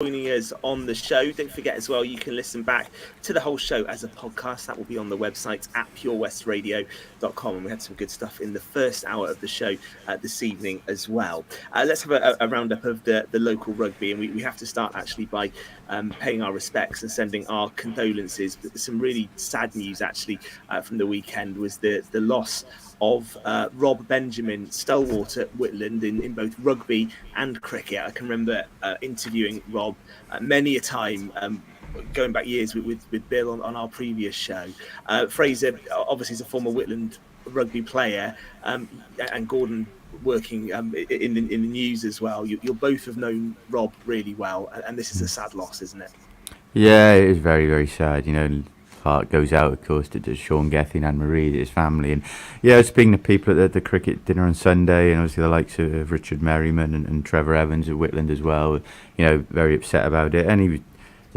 joining us on the show. Don't forget as well, you can listen back to the whole show as a podcast. That will be on the website at purewestradio.com. And we had some good stuff in the first hour of the show this evening as well. Let's have a roundup of the local rugby. And we have to start actually by paying our respects and sending our condolences. But some really sad news actually from the weekend was the loss of Rob Benjamin, stalwart at Whitland in both rugby and cricket. I can remember interviewing Rob many a time, going back years with Bill on our previous show. Fraser, obviously, is a former Whitland rugby player, and Gordon working in the news as well. You'll both have known Rob really well, and this is a sad loss, isn't it? Yeah, it is very, very sad. Heart goes out, of course, to Sean Gethy and Anne-Marie, his family. And yeah, speaking to people at the cricket dinner on Sunday, and obviously the likes of Richard Merriman and Trevor Evans at Whitland as well, very upset about it. And he was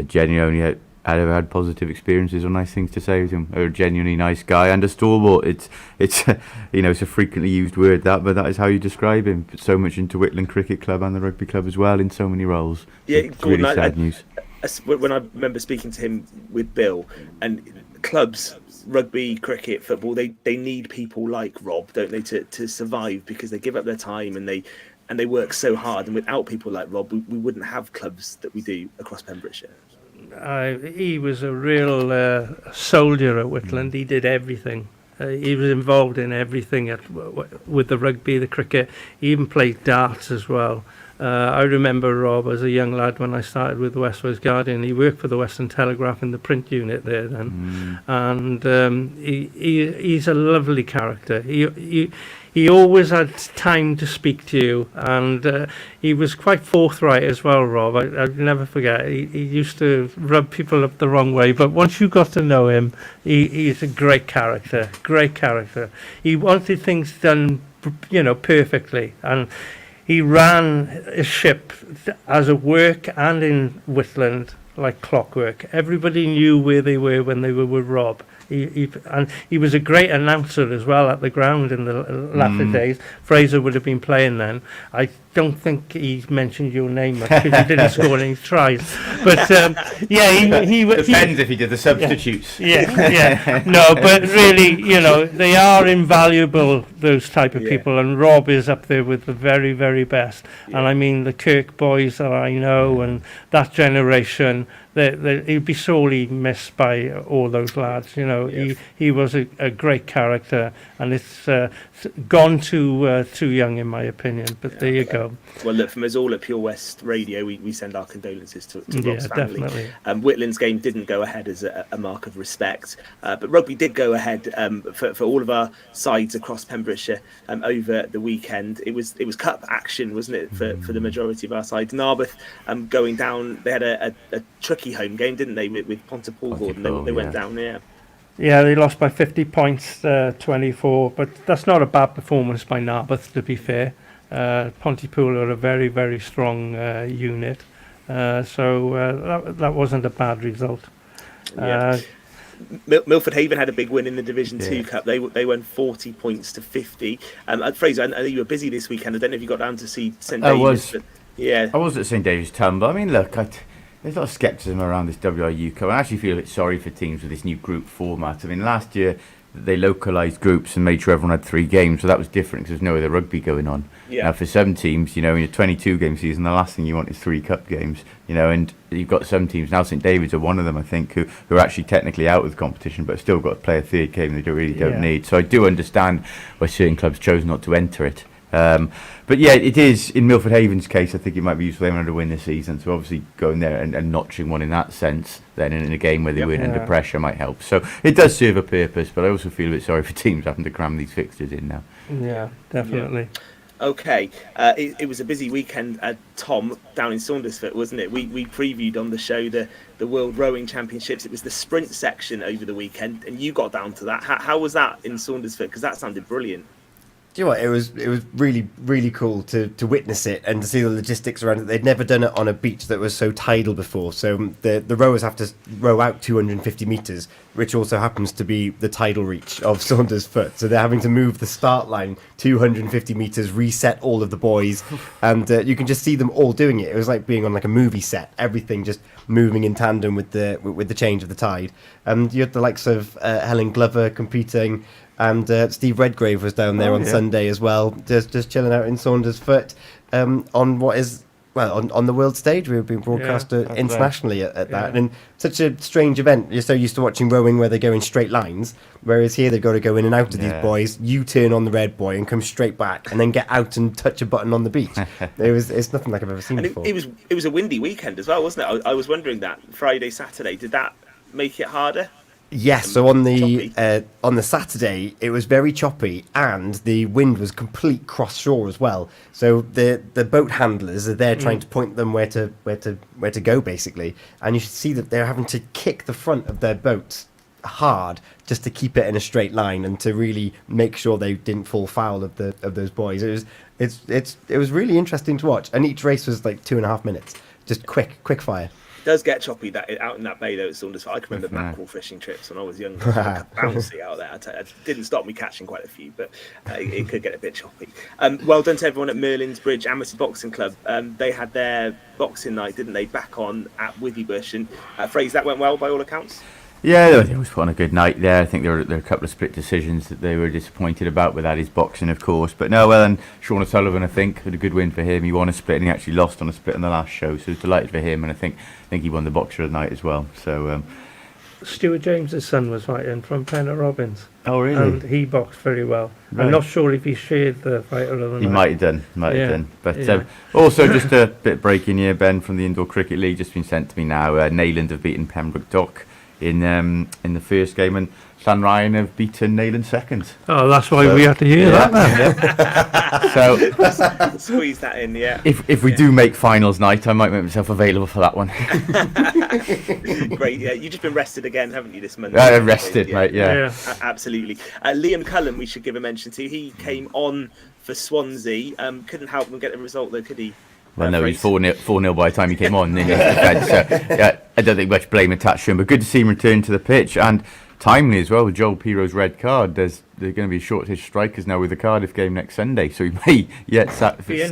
genuinely had ever had positive experiences or nice things to say with him. A genuinely nice guy and a stalwart. It's a frequently used word, but that is how you describe him. But so much into Whitland Cricket Club and the rugby club as well in so many roles. Yeah, it's Gordon, really sad news. When I remember speaking to him with Bill, and clubs, rugby, cricket, football, they need people like Rob, don't they, to survive, because they give up their time and they work so hard. And without people like Rob, we wouldn't have clubs that we do across Pembrokeshire. He was a real soldier at Whitland. He did everything. He was involved in everything with the rugby, the cricket. He even played darts as well. I remember Rob as a young lad when I started with the West Wales Guardian. He worked for the Western Telegraph in the print unit there then, and he's a lovely character. He always had time to speak to you, and he was quite forthright as well, Rob. I'll never forget. He used to rub people up the wrong way, but once you got to know him, he's a great character. Great character. He wanted things done, perfectly, and he ran a ship as a work and in Whitland like clockwork. Everybody knew where they were when they were with Rob. He was a great announcer as well at the ground in the latter days. Fraser would have been playing then. I don't think he mentioned your name much because he didn't score any tries. But he depends if he did the substitutes. Yeah. No, but really, they are invaluable, those type of people, and Rob is up there with the very, very best. Yeah. And I mean the Kirk boys that I know and that generation. He'd be sorely missed by all those lads. He was a great character, and it's gone too young in my opinion. But there you go. Well, look, from us all at Pure West Radio, we send our condolences to Rob's family. Definitely. Whitland's game didn't go ahead as a mark of respect, but rugby did go ahead for all of our sides across Pembrokeshire over the weekend. It was cup action, wasn't it, for the majority of our sides? Narberth going down. They had a tricky home game, didn't they, with Pontypool Gordon? They went down, Yeah, they lost by 50 points, 24, but that's not a bad performance by Narberth, to be fair. Pontypool are a very, very strong unit, so that wasn't a bad result. Milford Haven had a big win in the Division 2 Cup. They won 40 points to 50. Fraser, I know you were busy this weekend. I don't know if you got down to see St David's. I was at St David's Tumble. I mean, look, there's a lot of scepticism around this WRU Cup. I actually feel a bit sorry for teams with this new group format. I mean, last year they localised groups and made sure everyone had 3 games, so that was different because there's no other rugby going on. Yeah. Now, for some teams, in your 22-game season, the last thing you want is 3 cup games, and you've got some teams, now St David's are one of them, I think, who are actually technically out of the competition, but still got to play a 3rd game they really don't need. So I do understand why certain clubs chose not to enter it. But yeah, it is, in Milford Haven's case, I think it might be useful. They wanted to win this season, so obviously going there and notching one in that sense, then in a game where they win under pressure might help. So it does serve a purpose, but I also feel a bit sorry for teams having to cram these fixtures in now. Yeah, definitely. Yeah. Okay, it was a busy weekend, Tom, down in Saundersfoot, wasn't it? We previewed on the show the World Rowing Championships. It was the sprint section over the weekend, and you got down to that. How was that in Saundersfoot? Because that sounded brilliant. Do you know what? It was really, really cool to witness it and to see the logistics around it. They'd never done it on a beach that was so tidal before. So the rowers have to row out 250 metres, which also happens to be the tidal reach of Saunders Foot. So they're having to move the start line 250 metres, reset all of the buoys, and you can just see them all doing it. It was like being on like a movie set. Everything just moving in tandem with the change of the tide. And you had the likes of Helen Glover competing. And Steve Redgrave was down there on Sunday as well, just chilling out in Saunders Foot on what is, on the world stage. We've been broadcast internationally at that. And such a strange event. You're so used to watching rowing where they go in straight lines, whereas here they've got to go in and out of these buoys, U-turn on the red buoy and come straight back and then get out and touch a button on the beach. It's nothing like I've ever seen before. It was a windy weekend as well, wasn't it? I was wondering that Friday, Saturday, did that make it harder? Yes, so on the Saturday it was very choppy and the wind was complete cross shore as well. So the boat handlers are there trying to point them where to go basically, and you should see that they're having to kick the front of their boats hard just to keep it in a straight line and to really make sure they didn't fall foul of those buoys. It was really interesting to watch, and each race was like 2.5 minutes, just quick fire. It does get choppy out in that bay though at Saunders. I can remember mackerel fishing trips when I was younger. Bouncy out there. It didn't stop me catching quite a few, but it could get a bit choppy. Well done to everyone at Merlin's Bridge Amateur Boxing Club. They had their boxing night, didn't they, back on at Withybush, and Fraser, that went well by all accounts. Yeah, they always put on a good night there. I think there were a couple of split decisions that they were disappointed about, with that his boxing, of course. But no, well, and Sean O'Sullivan, I think, had a good win for him. He won a split and he actually lost on a split in the last show, so I was delighted for him. And I think he won the boxer of the night as well. So Stuart James's son was fighting from Penner Robbins. Oh, really? And he boxed very well. Right. I'm not sure if he shared the fighter of the night. He might have done. But also, just a bit breaking here, Ben, from the Indoor Cricket League, just been sent to me now. Neyland have beaten Pembroke Dock in the first game, and Llanrhian have beaten Neyland second. Oh, that's why we had to hear that now. So squeeze that in, If we do make finals night, I might make myself available for that one. Great, you've just been rested again, haven't you, this Monday? Rested, mate, Absolutely. Liam Cullen, we should give a mention to. He came on for Swansea, couldn't help them get the result though, could he? Well, no, he's 4-0 by the time he came on in his defence. So, I don't think much blame attached to him, but good to see him return to the pitch, and timely as well with Joel Piro's red card. There's going to be shortage strikers now with the Cardiff game next Sunday, so he may yet start his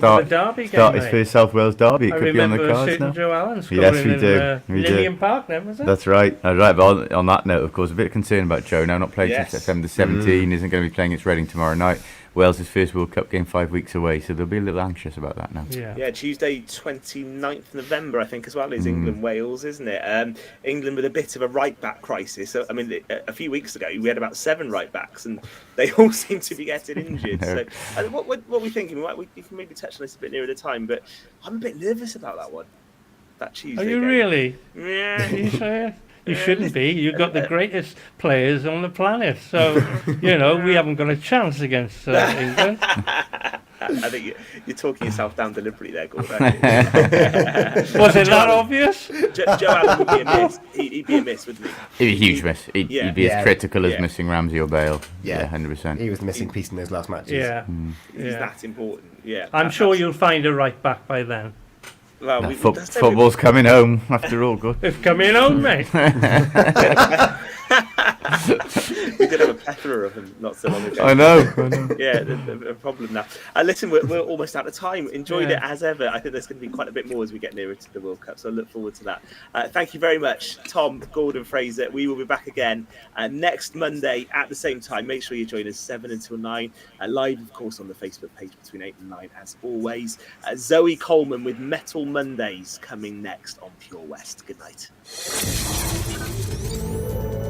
first South Wales derby. It could be on the cards now. Joe Allen scoring in Lillian Park then, was it? That's right. But on that note, of course, a bit of concern about Joe now, not playing since September 17, isn't going to be playing against Reading tomorrow night. Wales' first World Cup game 5 weeks away, so they'll be a little anxious about that now. Yeah, Tuesday 29th November, I think, as well, is England-Wales, isn't it? England with a bit of a right-back crisis. So, I mean, a few weeks ago, we had about 7 right-backs, and they all seem to be getting injured. So, what are we thinking? We can maybe touch on this a bit nearer the time, but I'm a bit nervous about that one, that Tuesday Are you game. Really? Yeah. Are you sure? You shouldn't be. You've got the greatest players on the planet. So, we haven't got a chance against England. I think you're talking yourself down deliberately there, Gordon. Was it that obvious? Joe Allen would be a miss. He'd be a miss, wouldn't he? He'd be a huge miss. He'd be as critical as missing Ramsey or Bale. Yeah, 100%. He was the missing piece in those last matches. He's that important. Yeah, I'm sure you'll find a right back by then. Well, football's coming home after all. Good. It's coming home, mate. We did have a plethora of them not so long ago. I know. Yeah, a problem now. Listen, we're almost out of time. Enjoyed it as ever. I think there's going to be quite a bit more as we get nearer to the World Cup, so I look forward to that. Thank you very much, Tom, Gordon, Fraser. We will be back again next Monday at the same time. Make sure you join us 7 until 9. Live, of course, on the Facebook page between 8 and 9, as always. Zoe Coleman with Metal Mondays coming next on Pure West. Good night.